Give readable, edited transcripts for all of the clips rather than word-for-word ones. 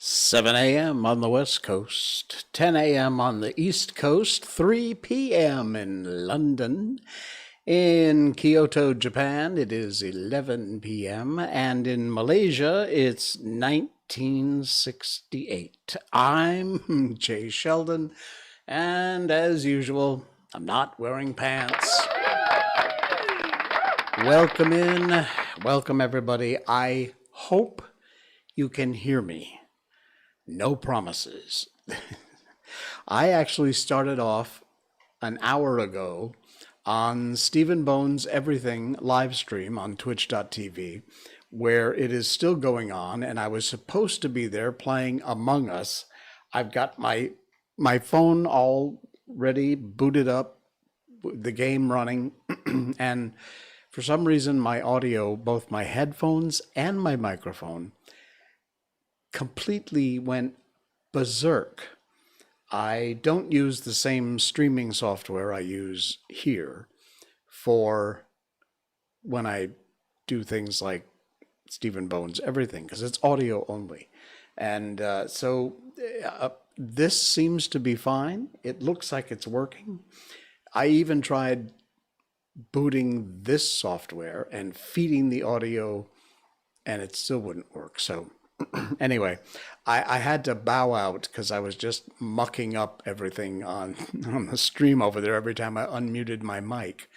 7 a.m. on the West Coast, 10 a.m. on the East Coast, 3 p.m. in London. In Kyoto, Japan, it is 11 p.m. And in Malaysia, it's 1968. I'm Jay Sheldon, and as usual, I'm not wearing pants. Welcome in. Welcome, everybody. I hope you can hear me. No promises. I actually started off an hour ago on Stephen Bones' Everything live stream on twitch.tv, where it is still going on, and I was supposed to be there playing Among Us. I've got my phone all ready, booted up, the game running, and for some reason my audio, both my headphones and my microphone, completely went berserk. I don't use the same streaming software I use here for when I do things like Stephen Bones Everything, because it's audio only. And so this seems to be fine. It looks like it's working. I even tried booting this software and feeding the audio, and it still wouldn't work. So anyway, I had to bow out because I was just mucking up everything on the stream over there every time I unmuted my mic.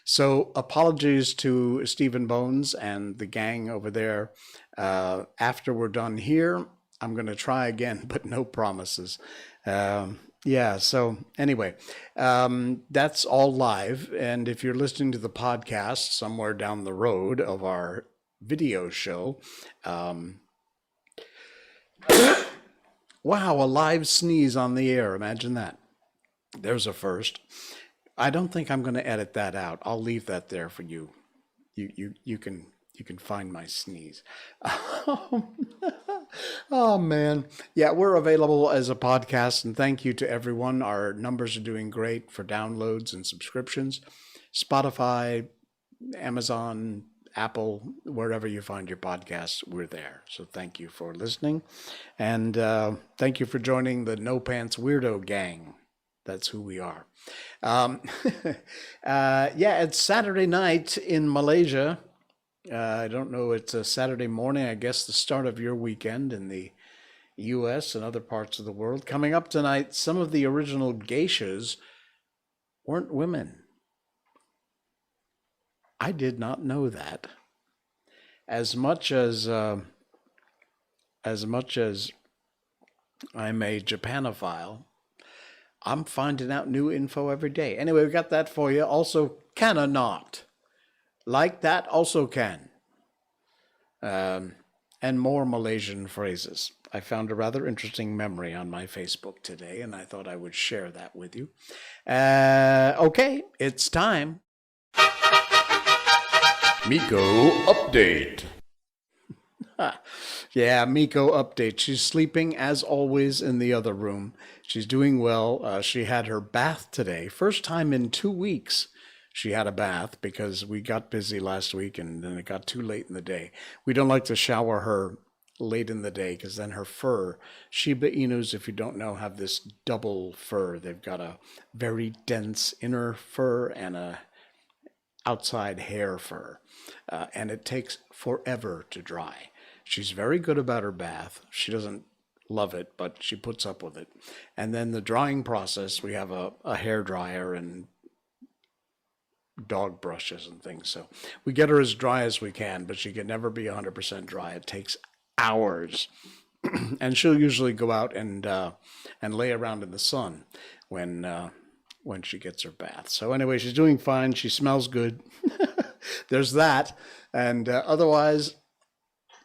So apologies to Stephen Bones and the gang over there. After we're done here, I'm going to try again, but no promises. Yeah, so anyway, that's all live. And if you're listening to the podcast somewhere down the road of our video show, wow, a live sneeze on the air. Imagine that. There's a first. I don't think I'm going to edit that out. I'll leave that there for you. You can find my sneeze. Oh man. Yeah, we're available as a podcast, and thank you to everyone. Our numbers are doing great for downloads and subscriptions. Spotify, Amazon, Apple, wherever you find your podcasts, we're there. So thank you for listening. And thank you for joining the No Pants Weirdo gang. That's who we are. Yeah, it's Saturday night in Malaysia. I don't know, it's a Saturday morning, I guess the start of your weekend in the U.S. and other parts of the world. Coming up tonight, some of the original geishas weren't women. I did not know that. As much as I'm a Japanophile, I'm finding out new info every day. Anyway, we got that for you. Also, can or not. Like that, also can. And more Malaysian phrases. I found a rather interesting memory on my Facebook today, and I thought I would share that with you. Okay, it's time. Miko update. Yeah, Miko update. She's sleeping as always in the other room. She's doing well. She had her bath today. First time in 2 weeks she had a bath because we got busy last week and then it got too late in the day. We don't like to shower her late in the day because then her fur, Shiba Inus, if you don't know, have this double fur. They've got a very dense inner fur and a outside hair fur, and it takes forever to dry. She's very good about her bath. She doesn't love it, but she puts up with it. And then the drying process, we have a hair dryer and dog brushes and things. So we get her as dry as we can, but she can never be 100% dry. It takes hours. And she'll usually go out and lay around in the sun when she gets her bath. So anyway, she's doing fine. She smells good. There's that. And otherwise,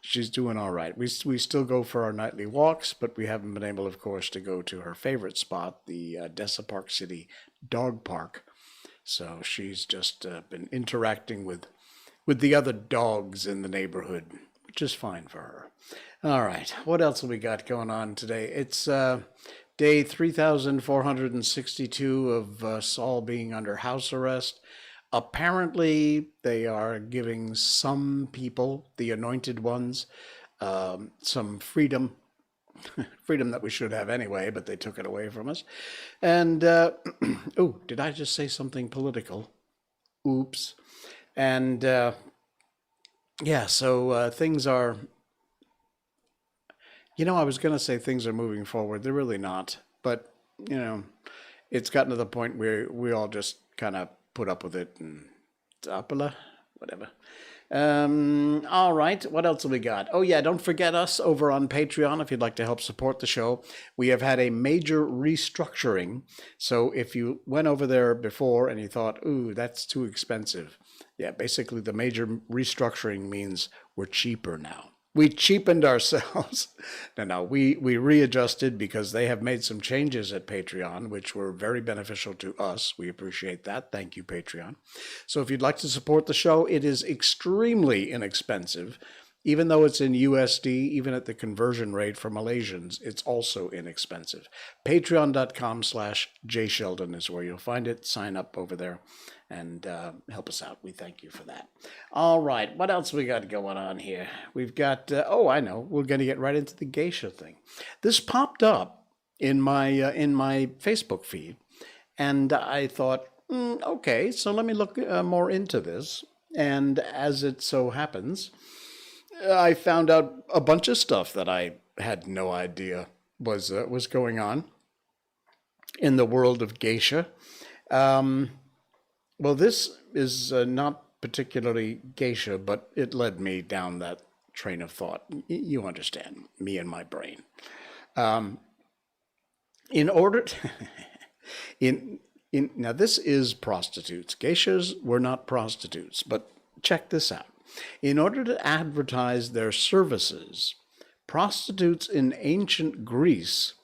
she's doing all right. We still go for our nightly walks, but we haven't been able, of course, to go to her favorite spot, the Desa Park City Dog Park. So she's just been interacting with the other dogs in the neighborhood, which is fine for her. All right, what else have we got going on today? It's day 3,462 of us all being under house arrest. Apparently, they are giving some people, the anointed ones, some freedom freedom that we should have anyway, but they took it away from us. And, oh, did I just say something political? Oops. And, yeah, so things are, I was going to say things are moving forward. They're really not. But, it's gotten to the point where we all just kind of put up with it and tapala, whatever. All right. What else have we got? Oh, yeah. Don't forget us over on Patreon if you'd like to help support the show. We have had a major restructuring. So if you went over there before and you thought, ooh, that's too expensive. Yeah, basically the major restructuring means we're cheaper now. We cheapened ourselves. No, we readjusted because they have made some changes at Patreon, which were very beneficial to us. We appreciate that. Thank you, Patreon. So if you'd like to support the show, it is extremely inexpensive. Even though it's in USD, even at the conversion rate for Malaysians, it's also inexpensive. Patreon.com/JSheldon is where you'll find it. Sign up over there and help us out. We thank you for that. All right, what else we got going on here? We've got, I know, we're going to get right into the geisha thing. This popped up in my Facebook feed, and I thought, okay, so let me look more into this. And as it so happens, I found out a bunch of stuff that I had no idea was going on in the world of geisha. Well, this is not particularly geisha, but it led me down that train of thought. You understand, me and my brain. In order to now this is prostitutes. Geishas were not prostitutes, but check this out. In order to advertise their services, prostitutes in ancient Greece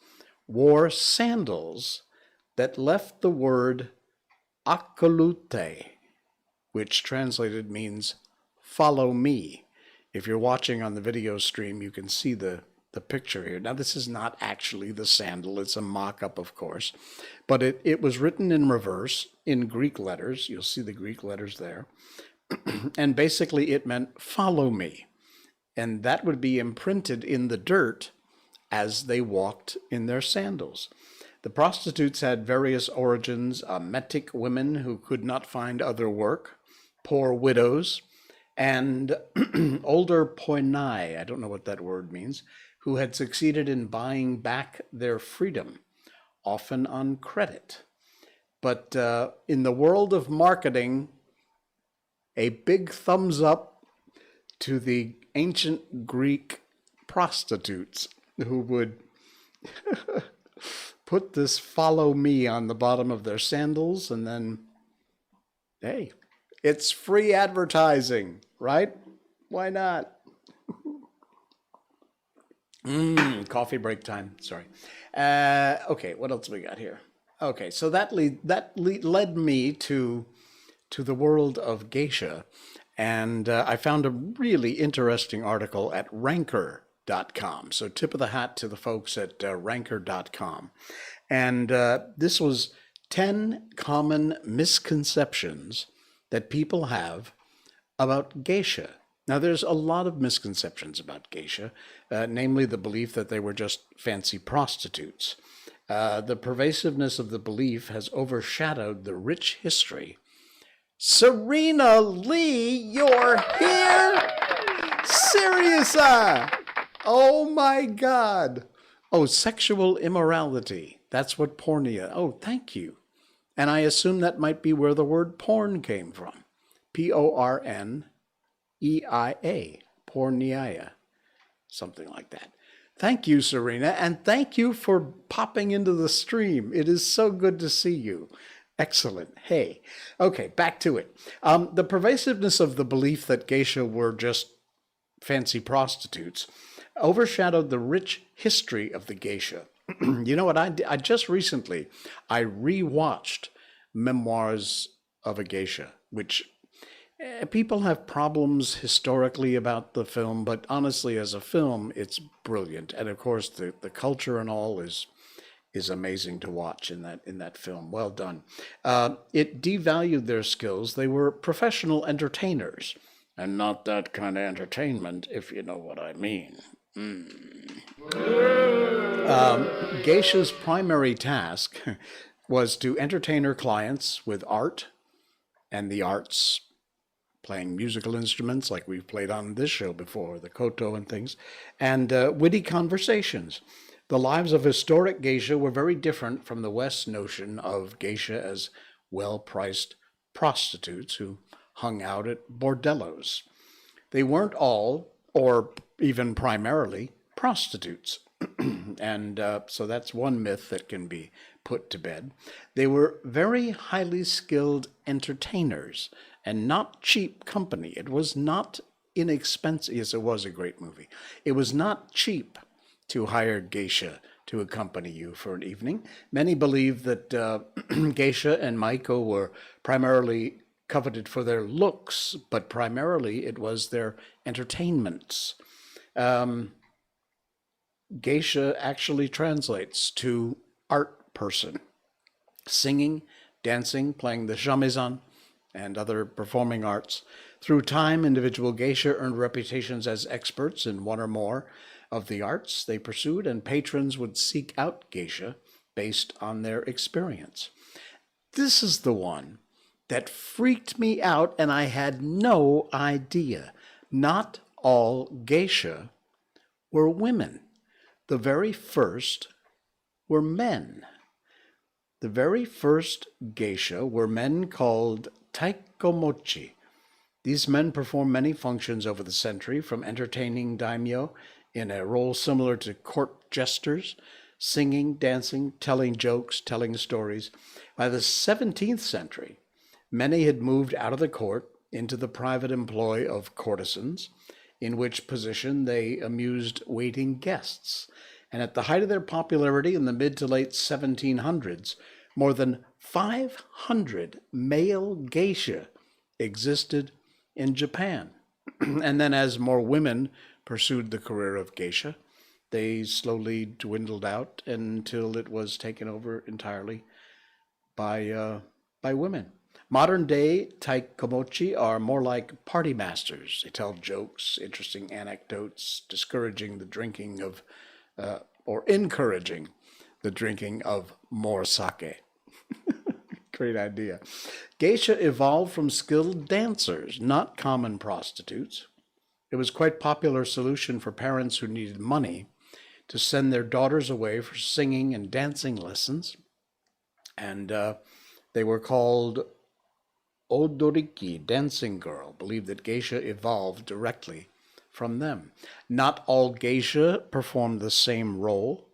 wore sandals that left the word akolute, which translated means follow me. If you're watching on the video stream, you can see the picture here. Now, this is not actually the sandal. It's a mock-up, of course. But it was written in reverse in Greek letters. You'll see the Greek letters there. And basically it meant follow me. And that would be imprinted in the dirt as they walked in their sandals. The prostitutes had various origins: metic women who could not find other work, poor widows, and older poinai, I don't know what that word means, who had succeeded in buying back their freedom, often on credit. But in the world of marketing, a big thumbs up to the ancient Greek prostitutes who would put this follow me on the bottom of their sandals, and then, hey, it's free advertising, right? Why not? Coffee break time, sorry. Okay, what else we got here? Okay, so that led me to the world of geisha, and I found a really interesting article at ranker.com. So tip of the hat to the folks at ranker.com. And this was 10 common misconceptions that people have about geisha. Now, there's a lot of misconceptions about geisha, namely the belief that they were just fancy prostitutes. The pervasiveness of the belief has overshadowed the rich history. Serena Lee, you're here? Serious? Oh my God. Oh, sexual immorality. That's what porneia. Oh, thank you. And I assume that might be where the word porn came from. Porneia. Porneia. Something like that. Thank you, Serena. And thank you for popping into the stream. It is so good to see you. Excellent. Hey. Okay, back to it. The pervasiveness of the belief that geisha were just fancy prostitutes overshadowed the rich history of the geisha. You know what I did? I just recently, I rewatched Memoirs of a Geisha, which people have problems historically about the film, but honestly, as a film, it's brilliant. And of course, the culture and all is amazing to watch in that film. Well done. It devalued their skills. They were professional entertainers, and not that kind of entertainment, if you know what I mean. Geisha's primary task was to entertain her clients with art and the arts, playing musical instruments like we've played on this show before, the koto and things, and witty conversations. The lives of historic geisha were very different from the West's notion of geisha as well-priced prostitutes who hung out at bordellos. They weren't all, or even primarily, prostitutes. And so that's one myth that can be put to bed. They were very highly skilled entertainers and not cheap company. It was not inexpensive. Yes, it was a great movie. It was not cheap to hire geisha to accompany you for an evening. Many believe that geisha and Miko were primarily coveted for their looks, but primarily it was their entertainments. Geisha actually translates to art person, singing, dancing, playing the shamisen, and other performing arts. Through time, individual geisha earned reputations as experts in one or more of the arts they pursued, and patrons would seek out geisha based on their experience. This is the one that freaked me out, and I had no idea. Not all geisha were women. The very first were men. The very first geisha were men called taikomochi. These men performed many functions over the century, from entertaining daimyo in a role similar to court jesters, singing, dancing, telling jokes, telling stories. By the 17th century, many had moved out of the court into the private employ of courtesans, in which position they amused waiting guests. And at the height of their popularity in the mid to late 1700s, more than 500 male geisha existed in Japan. And then as more women pursued the career of geisha, they slowly dwindled out until it was taken over entirely by women. Modern day taikomochi are more like party masters. They tell jokes, interesting anecdotes, discouraging the drinking of, or encouraging the drinking of more sake. Great idea. Geisha evolved from skilled dancers, not common prostitutes. It was quite a popular solution for parents who needed money to send their daughters away for singing and dancing lessons. And they were called odoriki, dancing girl, believed that geisha evolved directly from them. Not all geisha performed the same role.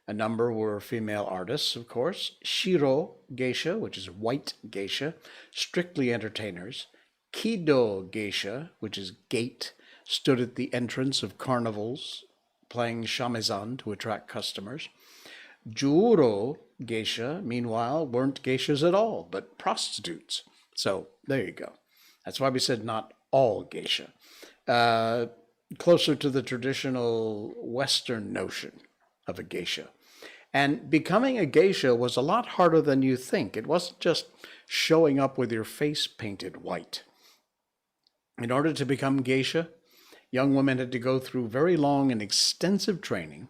A number were female artists, of course. Shiro geisha, which is white geisha, strictly entertainers. Kido geisha, which is gate, stood at the entrance of carnivals, playing shamisen to attract customers. Juro geisha, meanwhile, weren't geishas at all, but prostitutes. So there you go. That's why we said not all geisha. Closer to the traditional Western notion of a geisha. And becoming a geisha was a lot harder than you think. It wasn't just showing up with your face painted white. In order to become geisha, young women had to go through very long and extensive training,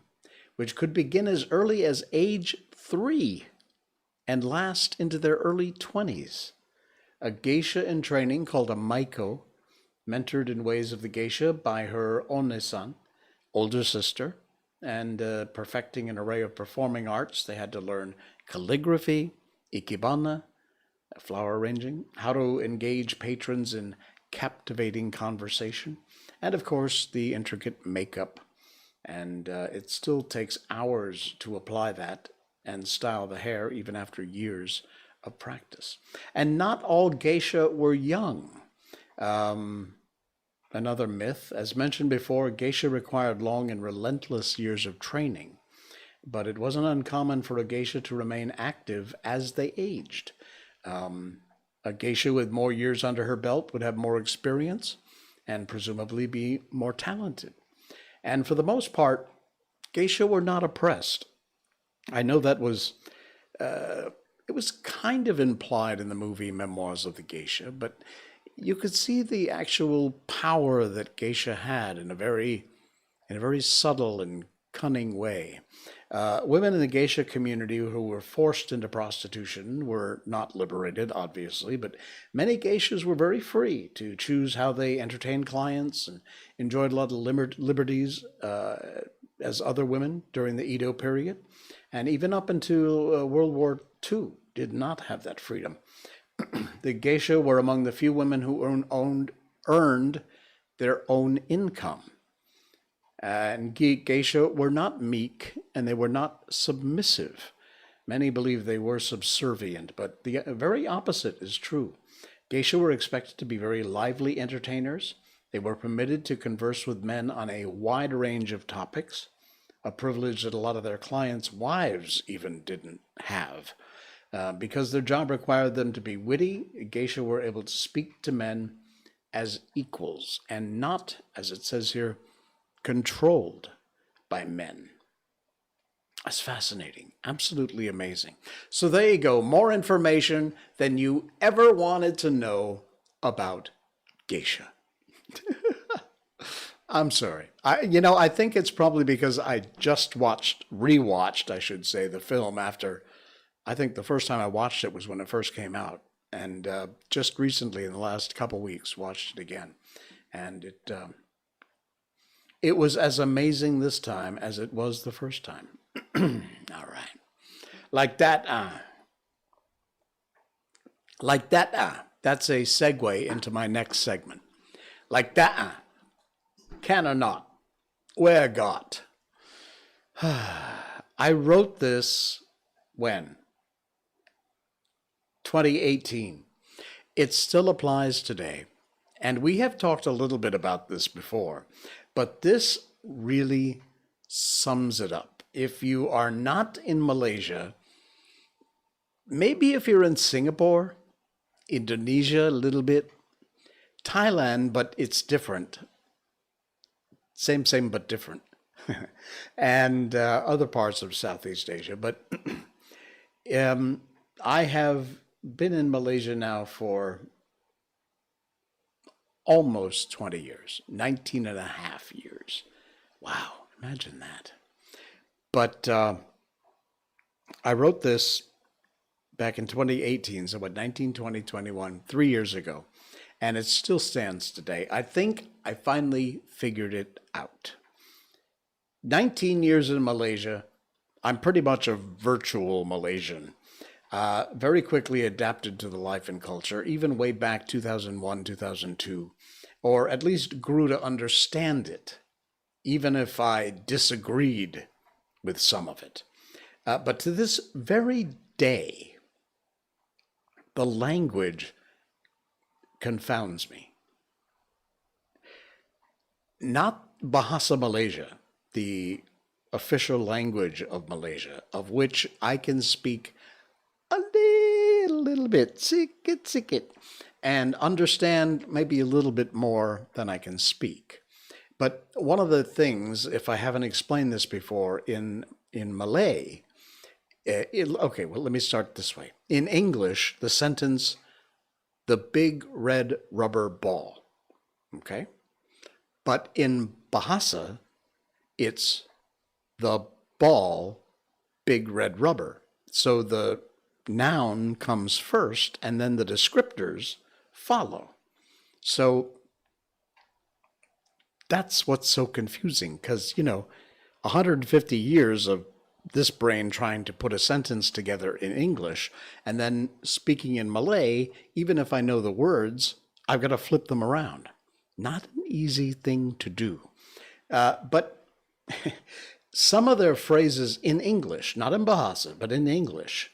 which could begin as early as age 3 and last into their early 20s. A geisha in training called a Miko, mentored in ways of the geisha by her onesan, older sister, and perfecting an array of performing arts. They had to learn calligraphy, ikebana, flower arranging, how to engage patrons in captivating conversation, and of course the intricate makeup. And it still takes hours to apply that and style the hair even after years of practice. And not all geisha were young. Another myth, as mentioned before, geisha required long and relentless years of training, but it wasn't uncommon for a geisha to remain active as they aged. A geisha with more years under her belt would have more experience and presumably be more talented. And for the most part, geisha were not oppressed. I know that was, it was kind of implied in the movie Memoirs of the Geisha, but you could see the actual power that geisha had in a very subtle and cunning way. Women in the geisha community who were forced into prostitution were not liberated, obviously, but many geishas were very free to choose how they entertained clients and enjoyed a lot of liberties as other women during the Edo period. And even up into World War II did not have that freedom. The geisha were among the few women who earned their own income. And geisha were not meek and they were not submissive. Many believe they were subservient, but the very opposite is true. Geisha were expected to be very lively entertainers. They were permitted to converse with men on a wide range of topics, a privilege that a lot of their clients' wives even didn't have. Because their job required them to be witty, geisha were able to speak to men as equals and not, as it says here, controlled by men. That's fascinating. Absolutely amazing. So there you go. More information than you ever wanted to know about geisha. I'm sorry. I think it's probably because I just rewatched, I should say, the film after, I think the first time I watched it was when it first came out. And just recently, in the last couple weeks, watched it again. And it was as amazing this time as it was the first time. All right. Like that, that's a segue into my next segment. Like that, can or not, where got. I wrote this when? 2018. It still applies today. And we have talked a little bit about this before, but this really sums it up. If you are not in Malaysia, maybe if you're in Singapore, Indonesia a little bit, Thailand, but it's different. Same, but different. And other parts of Southeast Asia. But I have been in Malaysia now for almost 20 years, 19 and a half years. Wow, imagine that. But I wrote this back in 2018, so 19, 20, 21, 3 years ago, and it still stands today. I think I finally figured it out. 19 years in Malaysia, I'm pretty much a virtual Malaysian. Very quickly adapted to the life and culture, even way back 2001, 2002, or at least grew to understand it, even if I disagreed with some of it. But to this very day, the language confounds me. Not Bahasa Malaysia, the official language of Malaysia, of which I can speak a little bit, sikit, and understand maybe a little bit more than I can speak. But one of the things, if I haven't explained this before, in Malay, okay, well, let me start this way. In English, the sentence, the big red rubber ball, okay? But in Bahasa, it's the ball, big red rubber. So the noun comes first and then the descriptors follow. So that's what's so confusing because, 150 years of this brain trying to put a sentence together in English and then speaking in Malay, even if I know the words, I've got to flip them around. Not an easy thing to do. But some of their phrases in English, not in Bahasa, but in English,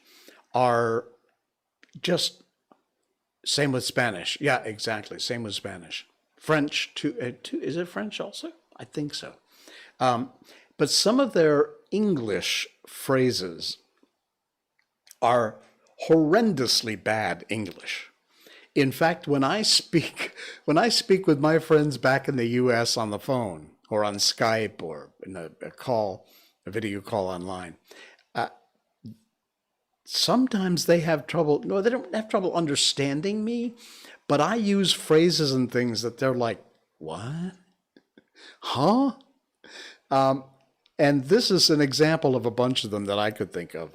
are just same with Spanish. Yeah, exactly. Same with Spanish. French, too. Is it French also? I think so. But some of their English phrases are horrendously bad English. In fact, when I speak with my friends back in the U.S. on the phone or on Skype or in a video call online, sometimes they have trouble. No, they don't have trouble understanding me, but I use phrases and things that they're like, what? Huh? And this is an example of a bunch of them that I could think of.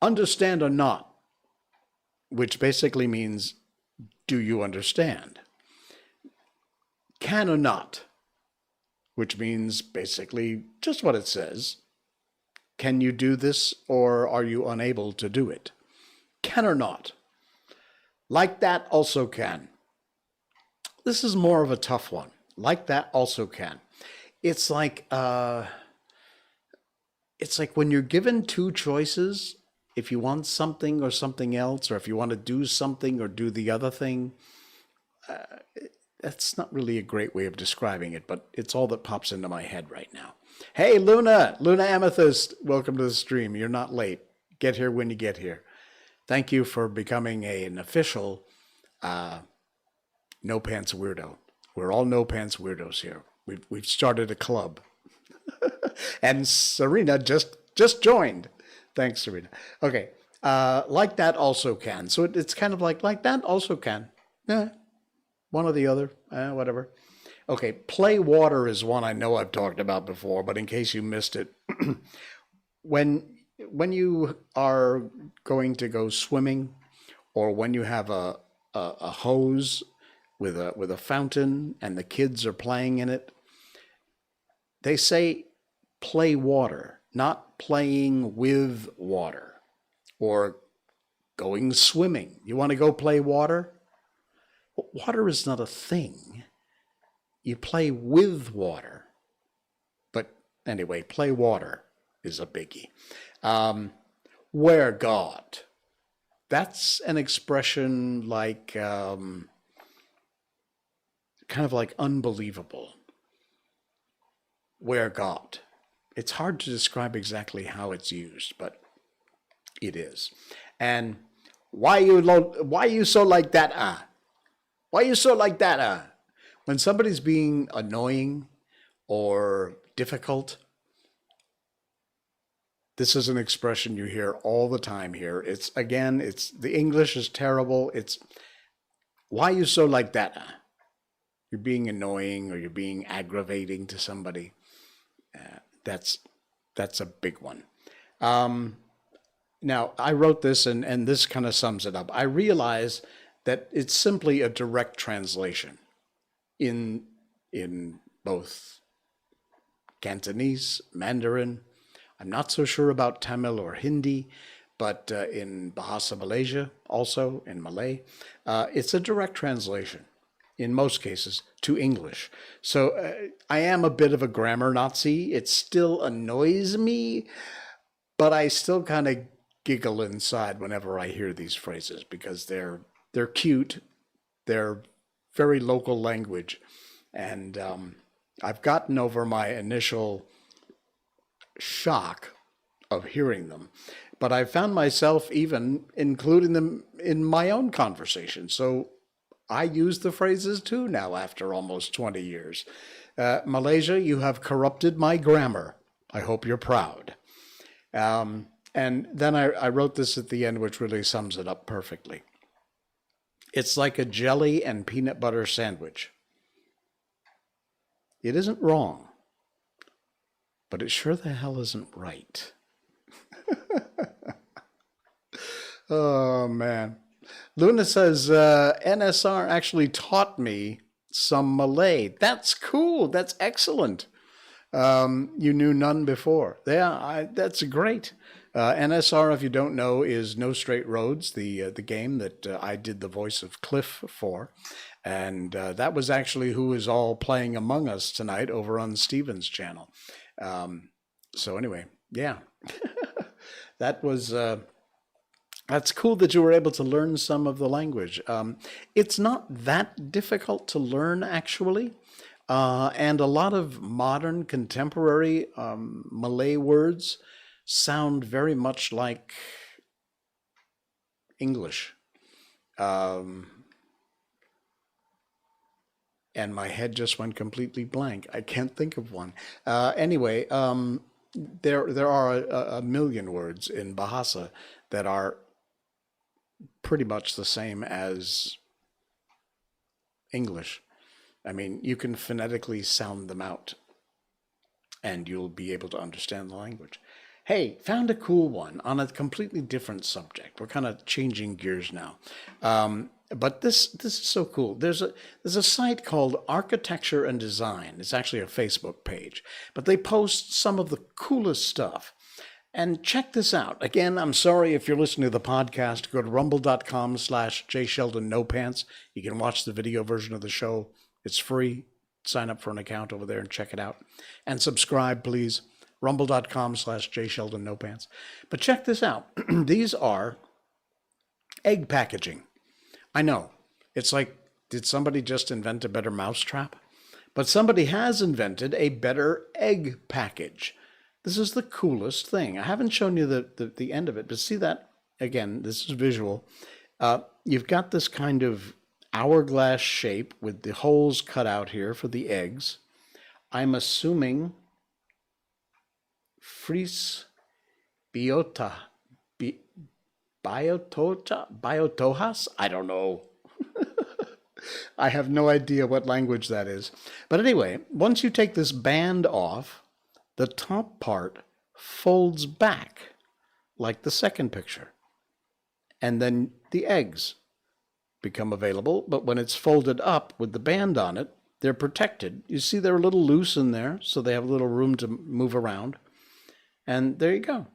Understand or not, which basically means, do you understand? Can or not, which means basically just what it says. Can you do this, or are you unable to do it? Can or not. Like that also can. This is more of a tough one. Like that also can. It's like when you're given two choices, if you want something or something else, or if you want to do something or do the other thing. That's not really a great way of describing it, but it's all that pops into my head right now. Hey, Luna Amethyst, welcome to the stream. You're not late. Get here when you get here. Thank you for becoming an official No Pants Weirdo. We're all No Pants Weirdos here. We've started a club. And Serena just joined. Thanks, Serena. Okay. Like that also can. So it's kind of like that also can. Yeah. One or the other, whatever. Okay, play water is one I know I've talked about before, but in case you missed it, when you are going to go swimming, or when you have a hose with a fountain and the kids are playing in it, they say play water, not playing with water, or going swimming. You want to go play water? Water is not a thing. You play with water. But anyway, play water is a biggie. Where God? That's an expression like, kind of like unbelievable. Where God? It's hard to describe exactly how it's used, but it is. And why you so like that? Why you so like that? When somebody's being annoying or difficult, this is an expression you hear all the time here. It's the English is terrible. It's why you so like that? You're being annoying or you're being aggravating to somebody. That's a big one. Now, I wrote this, and this kind of sums it up. I realize that it's simply a direct translation in both Cantonese, Mandarin. I'm not so sure about Tamil or Hindi, but in Bahasa Malaysia, also in Malay, it's a direct translation in most cases to English. So I am a bit of a grammar Nazi. It still annoys me, but I still kind of giggle inside whenever I hear these phrases because they're cute. They're very local language. And I've gotten over my initial shock of hearing them, but I found myself even including them in my own conversation. So I use the phrases too now after almost 20 years. Malaysia, you have corrupted my grammar. I hope you're proud. And then I wrote this at the end, which really sums it up perfectly. It's like a jelly and peanut butter sandwich. It isn't wrong, but it sure the hell isn't right. Oh, man. Luna says, NSR actually taught me some Malay. That's cool. That's excellent. You knew none before. Yeah, that's great. NSR, if you don't know, is No Straight Roads, the game that I did the voice of Cliff for. And that was actually who is all playing Among Us tonight over on Steven's channel. So anyway, yeah. That was... That's cool that you were able to learn some of the language. It's not that difficult to learn, actually. And a lot of modern, contemporary Malay words sound very much like English. And my head just went completely blank. I can't think of one. Anyway, there are a million words in Bahasa that are pretty much the same as English. I mean, you can phonetically sound them out. and you'll be able to understand the language. Hey, found a cool one on a completely different subject. We're kind of changing gears now. But this is so cool. There's a site called Architecture and Design. It's actually a Facebook page, but they post some of the coolest stuff. And check this out. Again, I'm sorry if you're listening to the podcast. Go to rumble.com/JSheldonNoPants. You can watch the video version of the show. It's free. Sign up for an account over there and check it out. And subscribe, please. Rumble.com/JSheldonNoPants. But check this out. These are egg packaging. I know. It's like, did somebody just invent a better mousetrap? But somebody has invented a better egg package. This is the coolest thing. I haven't shown you the end of it, but see that? Again, this is visual. You've got this kind of hourglass shape with the holes cut out here for the eggs. I'm assuming Fris Biotojas? I don't know. I have no idea what language that is. But anyway, once you take this band off, the top part folds back like the second picture. And then the eggs become available, but when it's folded up with the band on it, they're protected. You see they're a little loose in there, so they have a little room to move around. And there you go.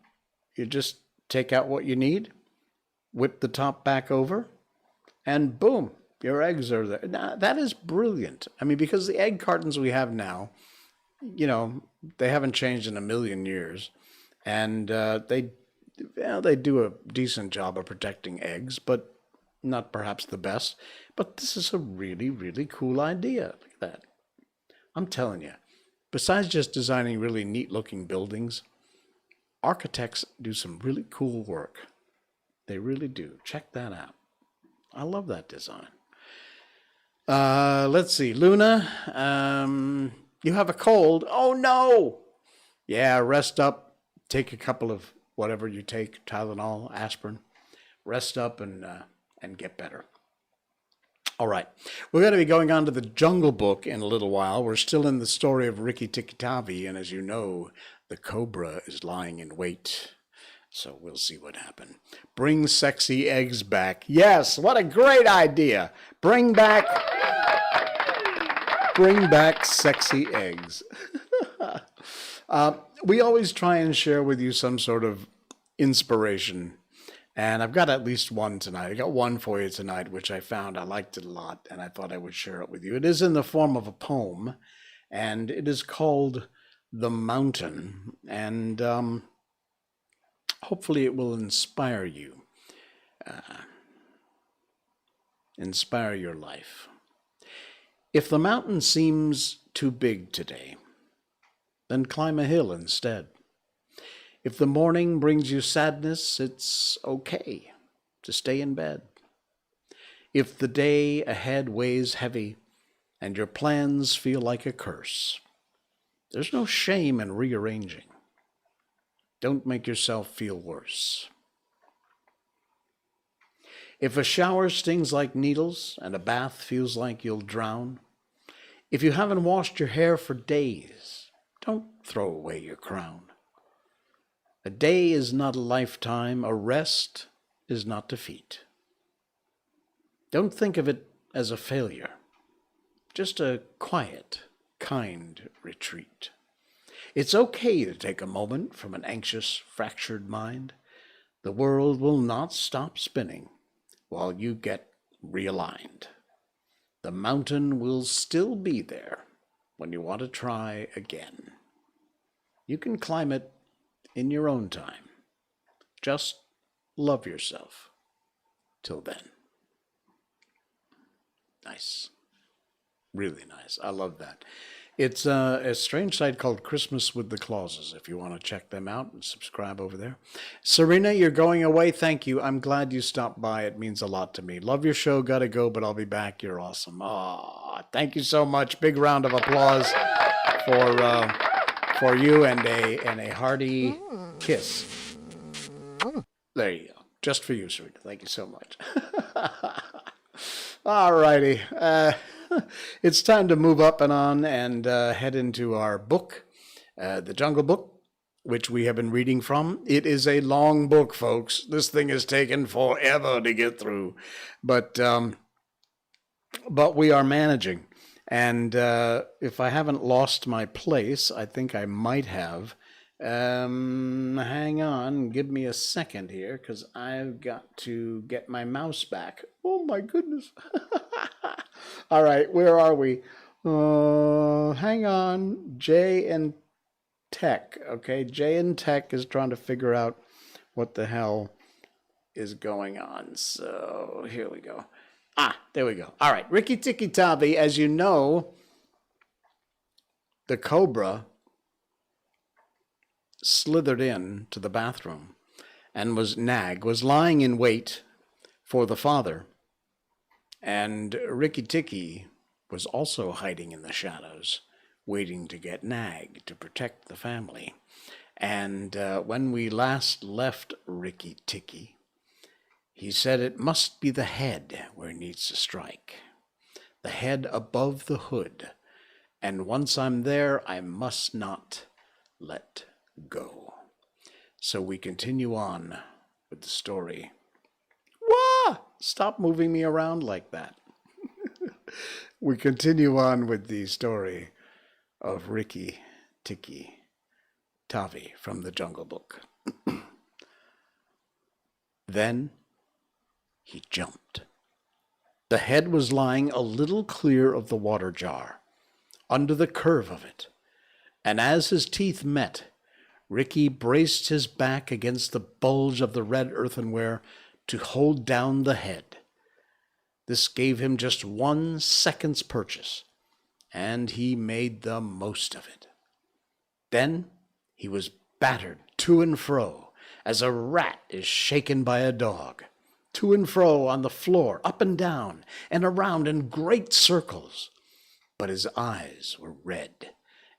You just take out what you need, whip the top back over, and boom, your eggs are there. Now, that is brilliant. I mean, because the egg cartons we have now, you know, they haven't changed in a million years. And they do a decent job of protecting eggs, but not perhaps the best. But this is a really, really cool idea. Look at that. I'm telling you, besides just designing really neat-looking buildings, architects do some really cool work. They really do. Check that out. I love that design. Let's see. Luna, you have a cold. Oh, no. Yeah, rest up. Take a couple of whatever you take, Tylenol, aspirin. Rest up and get better. All right. We're going to be going on to the Jungle Book in a little while. We're still in the story of Rikki Tikki Tavi, and as you know, the cobra is lying in wait. So we'll see what happens. Bring sexy eggs back. Yes, what a great idea. Bring back sexy eggs. We always try and share with you some sort of inspiration. And I've got at least one tonight. I got one for you tonight, which I found. I liked it a lot, and I thought I would share it with you. It is in the form of a poem, and it is called The Mountain. And hopefully it will inspire you, inspire your life. If the mountain seems too big today, then climb a hill instead. If the morning brings you sadness, it's okay to stay in bed. If the day ahead weighs heavy and your plans feel like a curse, there's no shame in rearranging. Don't make yourself feel worse. If a shower stings like needles and a bath feels like you'll drown, if you haven't washed your hair for days, don't throw away your crown. A day is not a lifetime, a rest is not defeat. Don't think of it as a failure, just a quiet, kind retreat. It's okay to take a moment from an anxious, fractured mind. The world will not stop spinning while you get realigned. The mountain will still be there when you want to try again. You can climb it in your own time. Just love yourself till then. Nice. Really nice. I love that. It's a strange site called Christmas with the Clauses, if you want to check them out and subscribe over there. Serena, you're going away. Thank you. I'm glad you stopped by. It means a lot to me. Love your show. Gotta go, but I'll be back. You're awesome. Oh, thank you so much. Big round of applause for you and a hearty kiss. There you go. Just for you, Serena. Thank you so much. All righty. It's time to move up and on and head into our book. The Jungle Book, which we have been reading from. It is a long book, folks. This thing has taken forever to get through, but we are managing. And if I haven't lost my place, I think I might have. Hang on, give me a second here, because I've got to get my mouse back. Oh my goodness. All right, where are we? Hang on, J and Tech. Okay, J and Tech is trying to figure out what the hell is going on. So here we go. There we go. All right, Rikki Tikki Tavi, as you know, the cobra slithered in to the bathroom and Nag was lying in wait for the father. And Rikki Tikki was also hiding in the shadows, waiting to get Nag to protect the family. And when we last left Rikki Tikki, he said it must be the head where it needs to strike. The head above the hood. And once I'm there, I must not let go. So we continue on with the story. Wah! Stop moving me around like that. We continue on with the story of Rikki Tikki Tavi from the Jungle Book. Then he jumped. The head was lying a little clear of the water jar, under the curve of it, and as his teeth met, Rikki braced his back against the bulge of the red earthenware to hold down the head. This gave him just 1 second's purchase, and he made the most of it. Then he was battered to and fro, as a rat is shaken by a dog, to and fro on the floor, up and down, and around in great circles. But his eyes were red,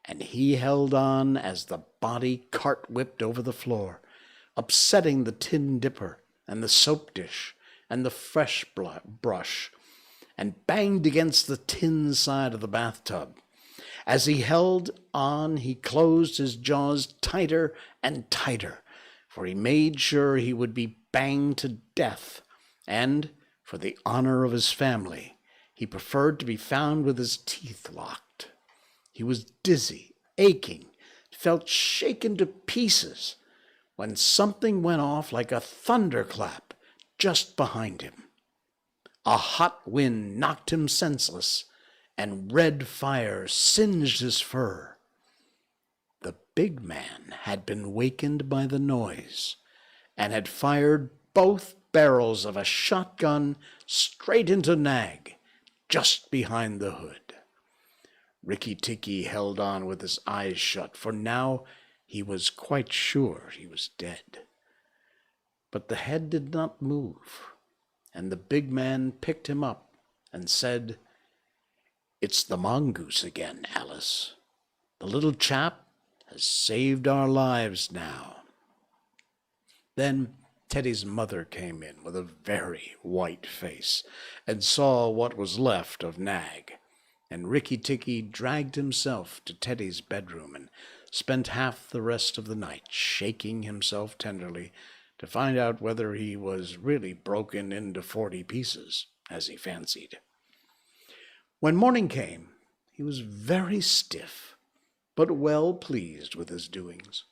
and he held on as the body cart-whipped over the floor, upsetting the tin dipper and the soap dish and the fresh brush, and banged against the tin side of the bathtub. As he held on, he closed his jaws tighter and tighter, for he made sure he would be banged to death, and, for the honor of his family, he preferred to be found with his teeth locked. He was dizzy, aching, felt shaken to pieces, when something went off like a thunderclap just behind him. A hot wind knocked him senseless, and red fire singed his fur. The big man had been wakened by the noise, and had fired both barrels of a shotgun straight into Nag, just behind the hood. Rikki Tikki held on with his eyes shut, for now he was quite sure he was dead. But the head did not move, and the big man picked him up and said, "It's the mongoose again, Alice. The little chap has saved our lives now." Then Teddy's mother came in with a very white face and saw what was left of Nag, and Rikki Tikki dragged himself to Teddy's bedroom and spent half the rest of the night shaking himself tenderly to find out whether he was really broken into 40 pieces, as he fancied. When morning came, he was very stiff, but well pleased with his doings.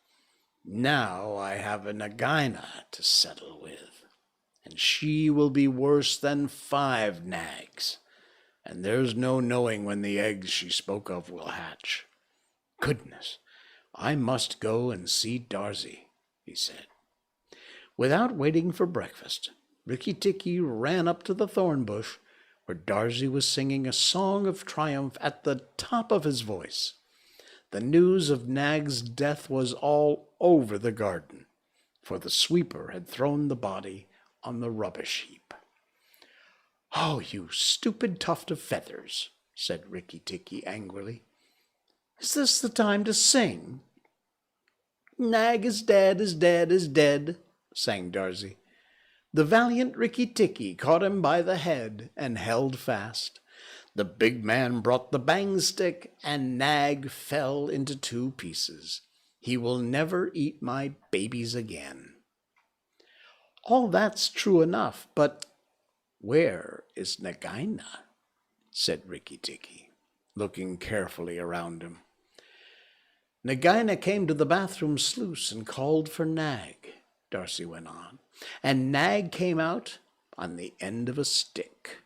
"Now I have a Nagaina to settle with, and she will be worse than 5 Nags, and there's no knowing when the eggs she spoke of will hatch. Goodness, I must go and see Darzy," he said. Without waiting for breakfast, Rikki Tikki ran up to the thorn bush, where Darzy was singing a song of triumph at the top of his voice. The news of Nag's death was all over the garden, for the sweeper had thrown the body on the rubbish heap. "Oh, you stupid tuft of feathers," said Rikki Tikki angrily. "Is this the time to sing?" "Nag is dead, is dead, is dead," sang Darzy. "The valiant Rikki Tikki caught him by the head and held fast. The big man brought the bang stick, and Nag fell into 2 pieces. He will never eat my babies again. All that's true enough, but where is Nagaina? Said Rikki Tikki, looking carefully around him. Nagaina came to the bathroom sluice and called for Nag, Darcy went on, and Nag came out on the end of a stick.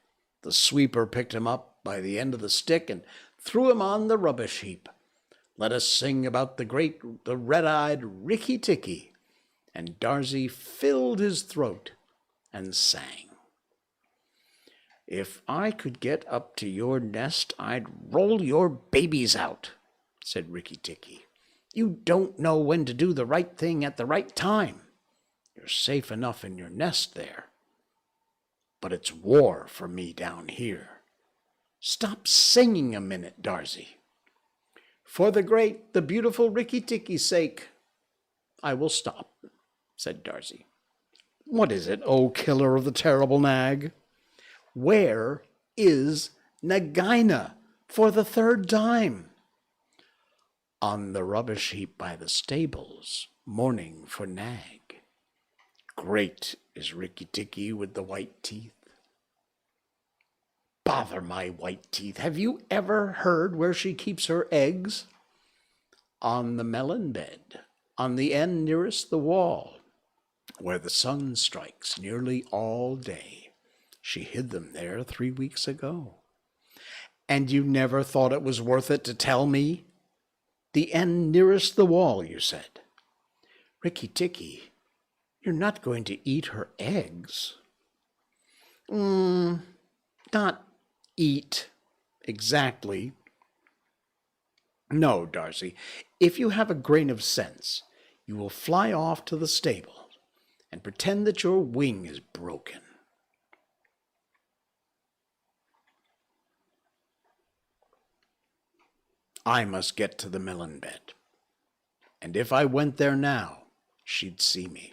The sweeper picked him up by the end of the stick and threw him on the rubbish heap. Let us sing about the red-eyed Rikki Tikki. And Darcy filled his throat and sang. If I could get up to your nest, I'd roll your babies out, said Rikki Tikki. You don't know when to do the right thing at the right time. You're safe enough in your nest there. But it's war for me down here. Stop singing a minute, Darcy. For the beautiful Rikki Tikki's sake, I will stop, said Darcy. What is it, O killer of the terrible Nag? Where is Nagaina for the 3rd time? On the rubbish heap by the stables, mourning for Nag. Great is Rikki Tikki with the white teeth. Bother my white teeth. Have you ever heard where she keeps her eggs? On the melon bed, on the end nearest the wall, where the sun strikes nearly all day. She hid them there 3 weeks ago. And you never thought it was worth it to tell me? The end nearest the wall, you said. Rikki Tikki, you're not going to eat her eggs. Not eat exactly. No, Darcy, if you have a grain of sense, you will fly off to the stable and pretend that your wing is broken. I must get to the melon bed, and if I went there now, she'd see me.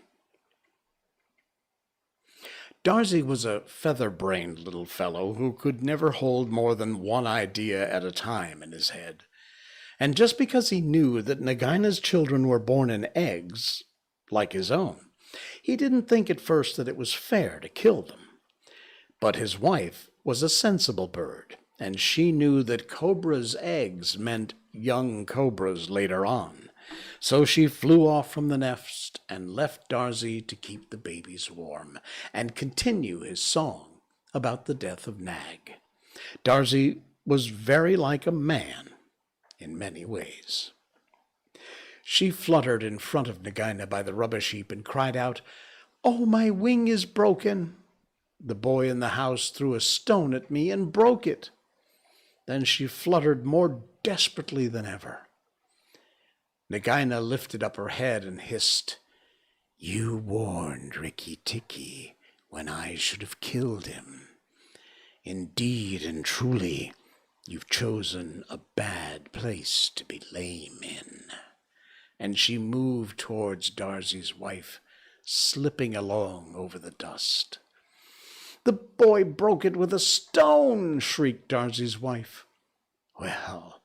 Darcy was a feather-brained little fellow who could never hold more than one idea at a time in his head. And just because he knew that Nagaina's children were born in eggs, like his own, he didn't think at first that it was fair to kill them. But his wife was a sensible bird, and she knew that cobra's eggs meant young cobras later on. So she flew off from the nest and left Darcy to keep the babies warm and continue his song about the death of Nag. Darcy was very like a man in many ways. She fluttered in front of Nagaina by the rubbish heap and cried out, "Oh, my wing is broken!" The boy in the house threw a stone at me and broke it. Then she fluttered more desperately than ever. Nagaina lifted up her head and hissed, "You warned Rikki Tikki when I should have killed him. Indeed and truly, you've chosen a bad place to be lame in." And she moved towards Darcy's wife, slipping along over the dust. "The boy broke it with a stone!" shrieked Darcy's wife. "Well,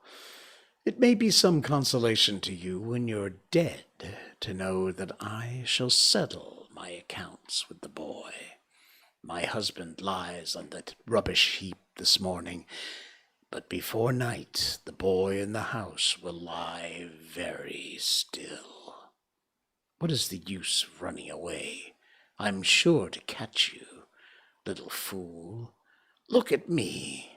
it may be some consolation to you when you're dead to know that I shall settle my accounts with the boy. My husband lies on that rubbish heap this morning, but before night the boy in the house will lie very still. What is the use of running away? I'm sure to catch you, little fool. Look at me."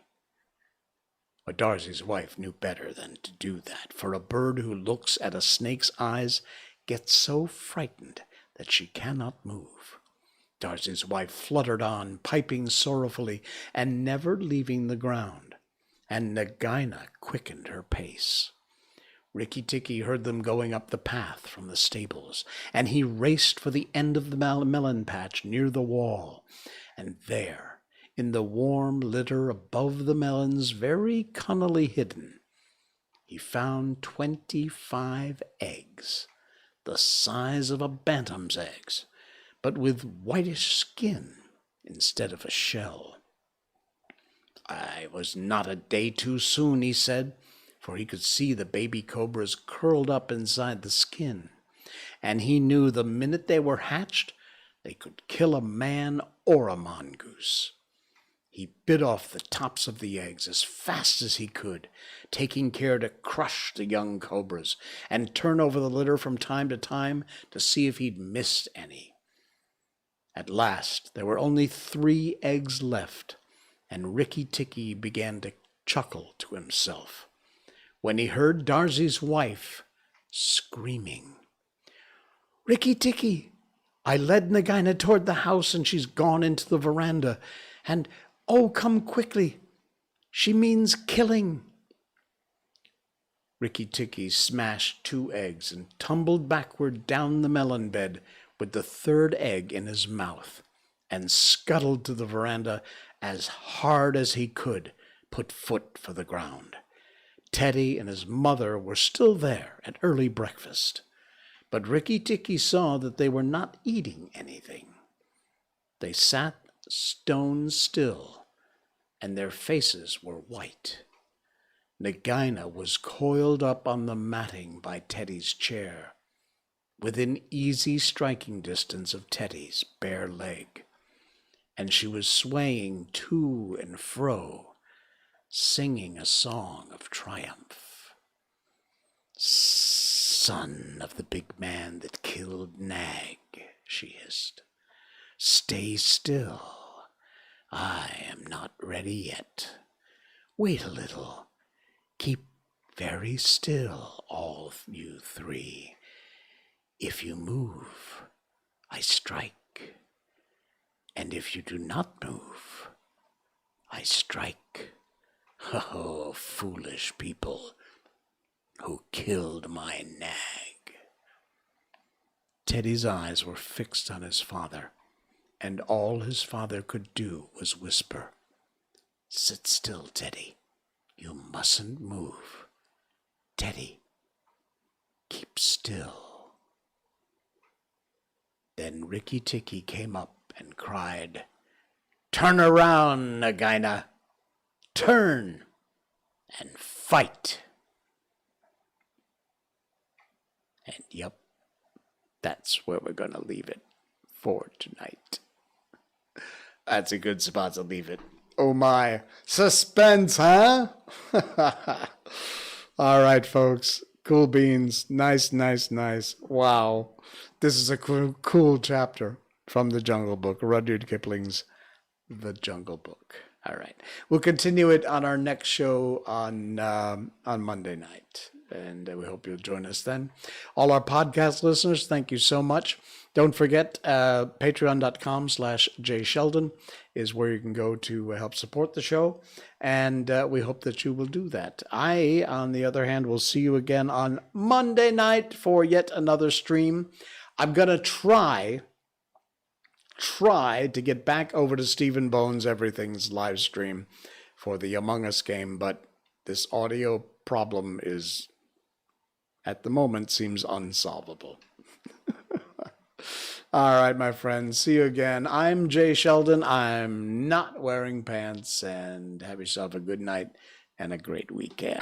But Darcy's wife knew better than to do that, for a bird who looks at a snake's eyes gets so frightened that she cannot move. Darcy's wife fluttered on, piping sorrowfully and never leaving the ground, and Nagaina quickened her pace. Rikki Tikki heard them going up the path from the stables, and he raced for the end of the melon patch near the wall, and there, in the warm litter above the melons, very cunningly hidden, he found 25 eggs, the size of a bantam's eggs, but with whitish skin instead of a shell. I was not a day too soon, he said, for he could see the baby cobras curled up inside the skin. And he knew the minute they were hatched, they could kill a man or a mongoose. He bit off the tops of the eggs as fast as he could, taking care to crush the young cobras and turn over the litter from time to time to see if he'd missed any. At last, there were only 3 eggs left, and Rikki Tikki began to chuckle to himself when he heard Darzy's wife screaming, "Rikki Tikki, I led Nagaina toward the house and she's gone into the veranda. And, oh, come quickly. She means killing." Rikki Tikki smashed 2 eggs and tumbled backward down the melon bed with the 3rd egg in his mouth and scuttled to the veranda as hard as he could, put foot for the ground. Teddy and his mother were still there at early breakfast, but Rikki Tikki saw that they were not eating anything. They sat stone still, and their faces were white. Nagaina was coiled up on the matting by Teddy's chair, within easy striking distance of Teddy's bare leg, and she was swaying to and fro, singing a song of triumph. "Son of the big man that killed Nag," she hissed, "stay still. I am not ready yet. Wait a little. Keep very still, all you 3. If you move, I strike. And if you do not move, I strike. Oh, foolish people who killed my Nag." Teddy's eyes were fixed on his father, and all his father could do was whisper, "Sit still, Teddy. You mustn't move. Teddy, keep still." Then Rikki Tikki came up and cried, "Turn around, Nagaina. Turn and fight." And yep, that's where we're going to leave it for tonight. That's a good spot to leave it. Oh my, suspense, huh? All right, folks. Cool beans. Nice, nice, nice. Wow. This is a cool chapter from the Jungle Book, Rudyard Kipling's The Jungle Book. All right. We'll continue it on our next show on Monday night. And we hope you'll join us then. All our podcast listeners, thank you so much. Don't forget, patreon.com/jsheldon is where you can go to help support the show. And we hope that you will do that. I, on the other hand, will see you again on Monday night for yet another stream. I'm going to try to get back over to Stephen Bones Everything's live stream for the Among Us game, but this audio problem is, at the moment, seems unsolvable. All right, my friends, see you again. I'm Jay Sheldon. I'm not wearing pants, and have yourself a good night and a great weekend.